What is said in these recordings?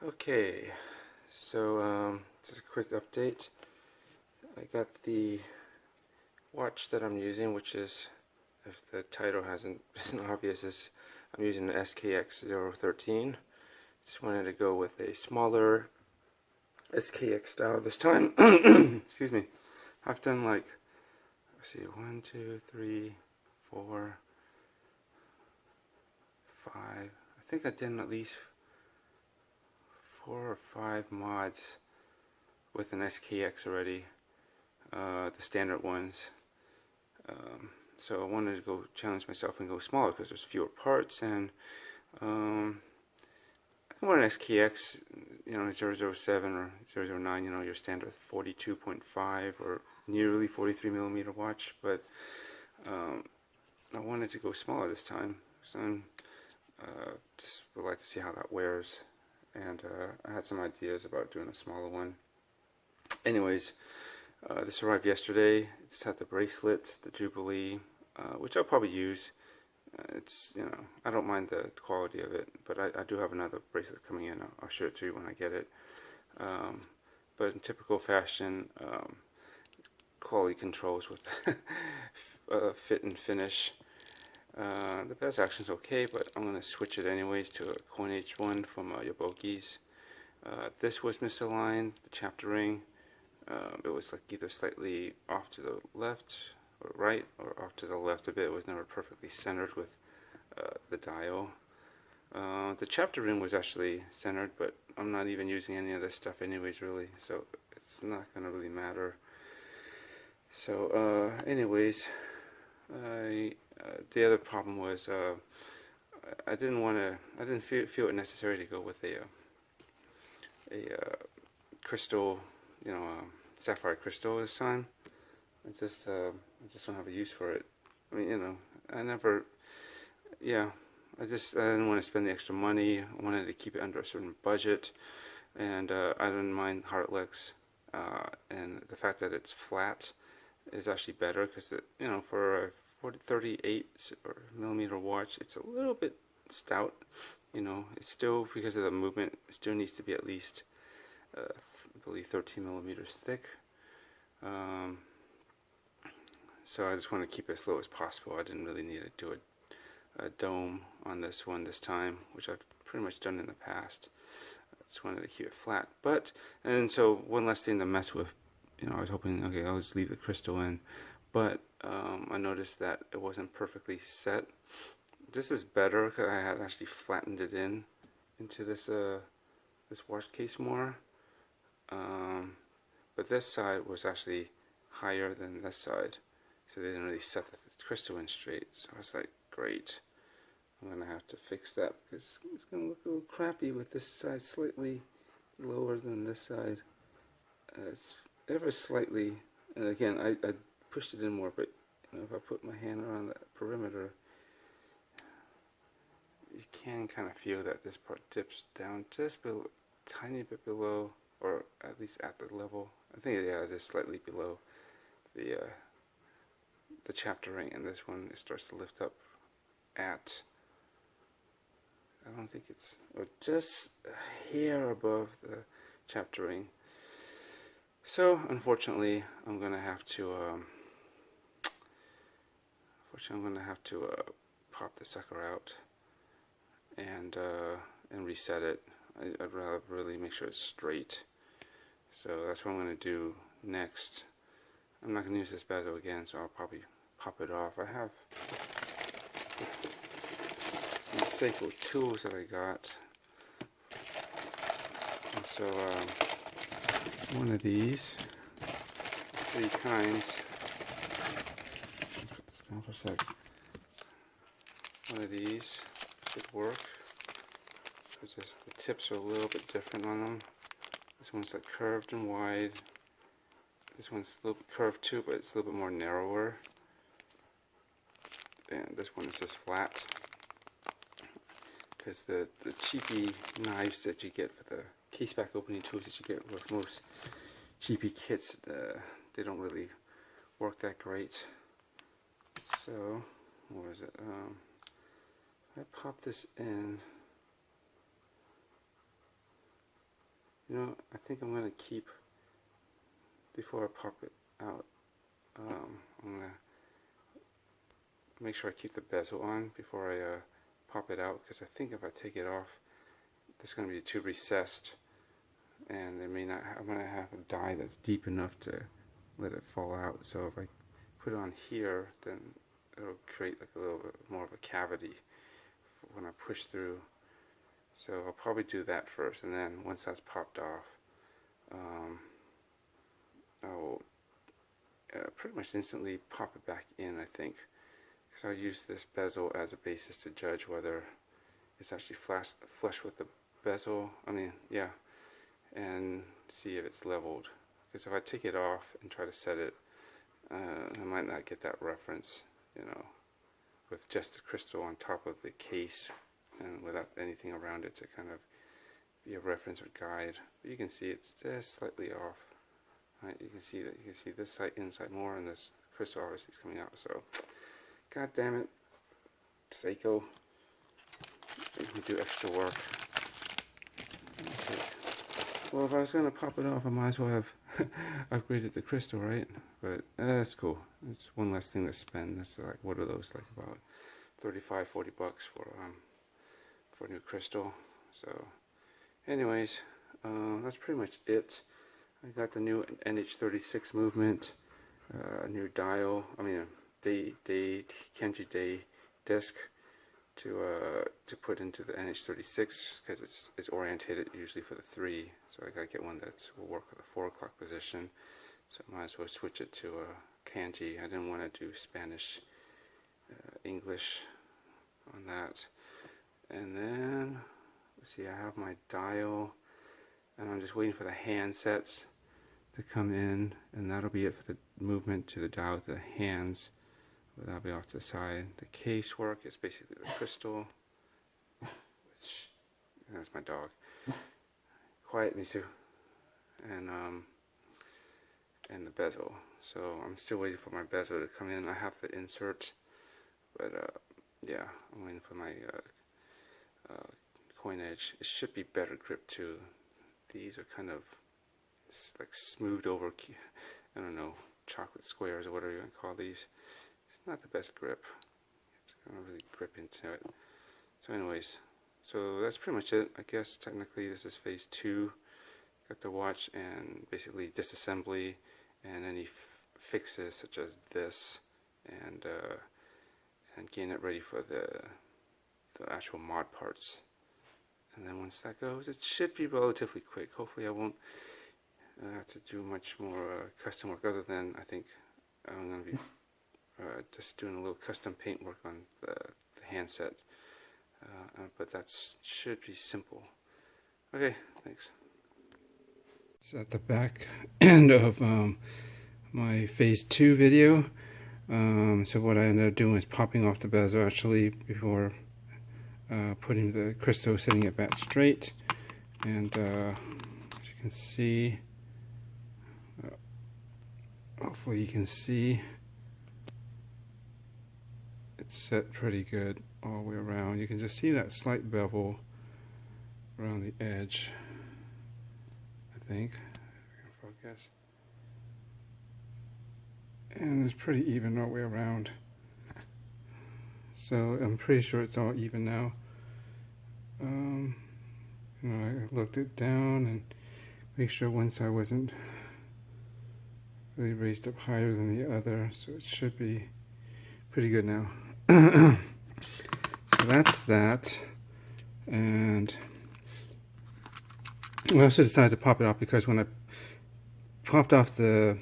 Okay, so just a quick update. I got the watch that I'm using, which is, if the title hasn't been obvious, is I'm using the SKX013. Just wanted to go with a smaller SKX style this time. Excuse me. I've done like, let's see, 1, 2, 3, 4, 5. I think I've done at least 4 or 5 mods with an SKX already, the standard ones. So I wanted to go challenge myself and go smaller because there's fewer parts, and I want an SKX, 007 or 009, your standard 42.5 or nearly 43mm watch, but I wanted to go smaller this time, so I just would like to see how that wears, and I had some ideas about doing a smaller one. Anyways, this arrived yesterday. It's had the bracelet, the Jubilee, which I'll probably use. It's, I don't mind the quality of it, but I do have another bracelet coming in. I'll show it to you when I get it. But in typical fashion, quality controls with fit and finish. The best action's okay, but I'm going to switch it anyways to a Coin H1 from Yaboki's. This was misaligned, the chapter ring. It was like either slightly off to the left or right, or off to the left a bit. It was never perfectly centered with the dial. The chapter ring was actually centered, but I'm not even using any of this stuff anyways, really, so it's not going to really matter. So anyways, the other problem was I didn't feel it necessary to go with a crystal, sapphire crystal this time. I just don't have a use for it. I mean, I didn't want to spend the extra money. I wanted to keep it under a certain budget, and I didn't mind Heartlex, and the fact that it's flat is actually better, because for a 38mm watch, it's a little bit stout. It's still, because of the movement, it still needs to be at least I believe 13mm thick. So I just want to keep it as low as possible. I didn't really need to do a dome on this one this time, which I've pretty much done in the past. I just wanted to keep it flat. And so one less thing to mess with. I was hoping, okay, I'll just leave the crystal in, but I noticed that it wasn't perfectly set. This is better because I had actually flattened it into this watch case more. But this side was actually higher than this side, so they didn't really set the crystal in straight. So I was like, great, I'm gonna have to fix that, because it's gonna look a little crappy with this side slightly lower than this side. It's ever slightly, and again, I pushed it in more, but if I put my hand around that perimeter, you can kind of feel that this part dips down just a tiny bit below, or at least at the level. I think, yeah, it is slightly below the chapter ring, and this one, it starts to lift up at, I don't think it's, or just a hair above the chapter ring. So unfortunately, I'm gonna have to pop the sucker out and reset it. I'd rather really make sure it's straight. So that's what I'm going to do next. I'm not going to use this bezel again, so I'll probably pop it off. I have these Seiko tools that I got. And so one of these, 3 kinds. Let's put this down for a sec. One of these should work. Just the tips are a little bit different on them. This one's like curved and wide. This one's a little bit curved too, but it's a little bit more narrower. And this one is just flat. Because the cheapy knives that you get for the case back opening tools that you get with most cheapy kits, they don't really work that great. So, what is it? I pop this in. I think I'm going to keep, before I pop it out, I'm going to make sure I keep the bezel on before I pop it out, because I think if I take it off, it's going to be too recessed, and it may not. I'm going to have a die that's deep enough to let it fall out. So if I put it on here, then it'll create like a little bit more of a cavity when I push through. So I'll probably do that first, and then once that's popped off, I'll pretty much instantly pop it back in, I think, because I'll use this bezel as a basis to judge whether it's actually flush with the bezel, and see if it's leveled. Because if I take it off and try to set it, I might not get that reference, with just the crystal on top of the case and without anything around it to kind of be a reference or guide. But you can see it's just slightly off. Right? You can see that. You can see this side inside more, and this crystal obviously is coming out. So, god damn it, Seiko, you do extra work. Well, if I was gonna pop it off, I might as well have upgraded the crystal, right? But that's cool. It's one less thing to spend. That's like, what are those, like about 35, 40 bucks for a new crystal. So anyways, that's pretty much it. I got the new NH36 movement, new dial, Kenji Day disc to put into the NH36, because it's orientated usually for the 3, so I gotta get one that will work with the 4 o'clock position. So I might as well switch it to Kanji. I didn't want to do Spanish, English on that. And then, let's see, I have my dial, and I'm just waiting for the handsets to come in, and that'll be it for the movement to the dial with the hands. But that'll be off to the side. The case work is basically the crystal, which, that's my dog. Quiet, Misu. And the bezel. So I'm still waiting for my bezel to come in. I have the insert, but yeah, I'm waiting for my coin edge. It should be better grip too. These are kind of like smoothed over, I don't know, chocolate squares or whatever you want to call these. It's not the best grip. It's going to really grip into it. So anyways, so that's pretty much it. I guess technically this is phase 2. Got the watch and basically disassembly and any fixes such as this, and getting it ready for the actual mod parts. And then once that goes, it should be relatively quick. Hopefully I won't have to do much more custom work, other than I think I'm going to be just doing a little custom paint work on the handset. But that should be simple. Okay, thanks. So at the back end of my phase 2 video, so what I ended up doing is popping off the bezel actually before putting the crystal, setting it back straight, and as you can see, hopefully you can see it's set pretty good all the way around. You can just see that slight bevel around the edge, I think. Focus. And it's pretty even all the way around. So I'm pretty sure it's all even now. I looked it down and make sure one side wasn't really raised up higher than the other, so it should be pretty good now. So that's that. And I also decided to pop it off because when I popped off the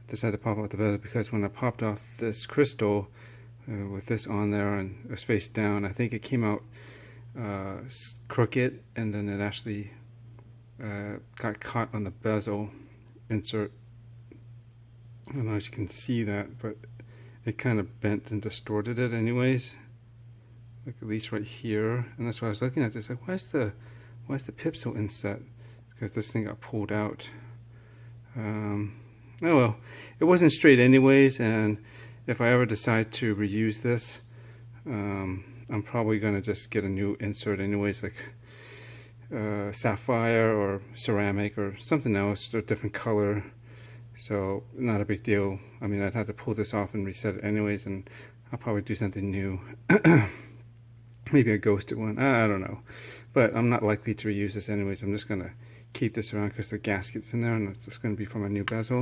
bezel, because when I popped off this crystal with this on there and it was face down, I think it came out crooked, and then it actually got caught on the bezel insert. I don't know if you can see that, but it kind of bent and distorted it anyways, like at least right here. And that's why I was looking at this, like, why is the pip so inset? Because this thing got pulled out. Oh well, it wasn't straight anyways, and if I ever decide to reuse this, I'm probably going to just get a new insert anyways. Like, sapphire or ceramic or something else, or a different color. So not a big deal. I mean, I'd have to pull this off and reset it anyways, and I'll probably do something new. Maybe a ghosted one, I don't know. But I'm not likely to reuse this anyways. I'm just gonna keep this around because the gasket's in there, and it's just gonna be for my new bezel.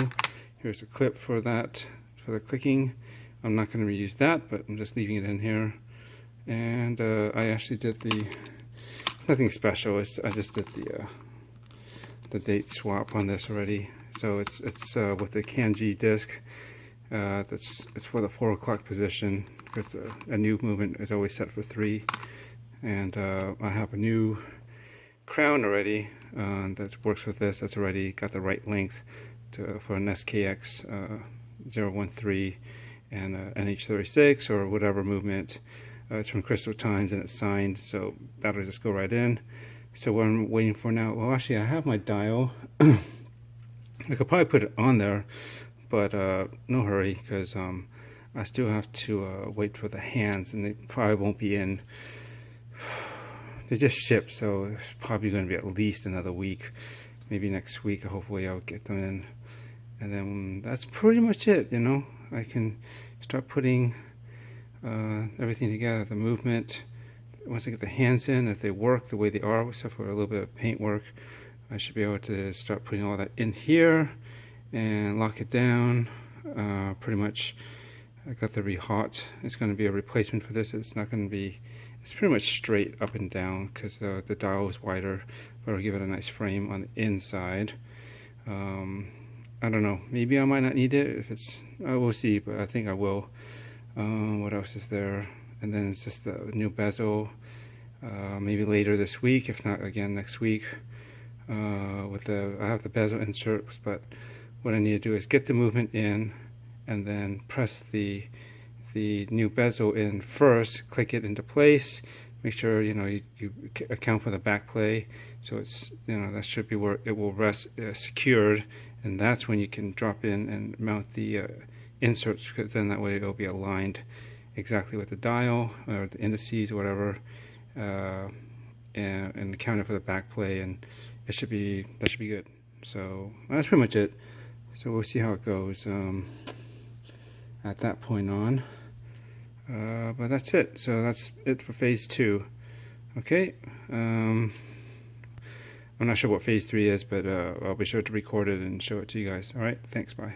Here's a clip for that, for the clicking. I'm not gonna reuse that, but I'm just leaving it in here. And I actually did it's nothing special. I just did the date swap on this already. So it's with the Kanji disc. It's for the 4 o'clock position, because a new movement is always set for 3. And I have a new crown already that works with this. That's already got the right length for an SKX013 and NH36 or whatever movement. It's from Crystal Times and it's signed, so that'll just go right in. So what I'm waiting for now, well, actually I have my dial. I could probably put it on there, but no hurry, because I still have to wait for the hands, and they probably won't be in. They just shipped, so it's probably going to be at least another week, maybe next week. Hopefully I'll get them in, and then that's pretty much it. You know, I can start putting everything together. The movement, once I get the hands in, if they work the way they are, except for a little bit of paint work, I should be able to start putting all that in here and lock it down. Pretty much I got the re-hot. It's going to be a replacement for this. It's not going to be, it's pretty much straight up and down because the dial is wider, but I'll give it a nice frame on the inside. I don't know, maybe I might not need it. If it's, we'll see, but I think I will. What else is there? And then it's just the new bezel, maybe later this week, if not again next week. I have the bezel inserts, but what I need to do is get the movement in and then press the new bezel in first, click it into place, make sure you account for the back play, so it's that should be where it will rest secured, and that's when you can drop in and mount the inserts, because then that way it'll be aligned exactly with the dial or the indices or whatever, and account for the back play, and that should be good. So that's pretty much it. So we'll see how it goes at that point on. But that's it. So that's it for phase 2. Okay. I'm not sure what phase 3 is, but I'll be sure to record it and show it to you guys. All right. Thanks. Bye.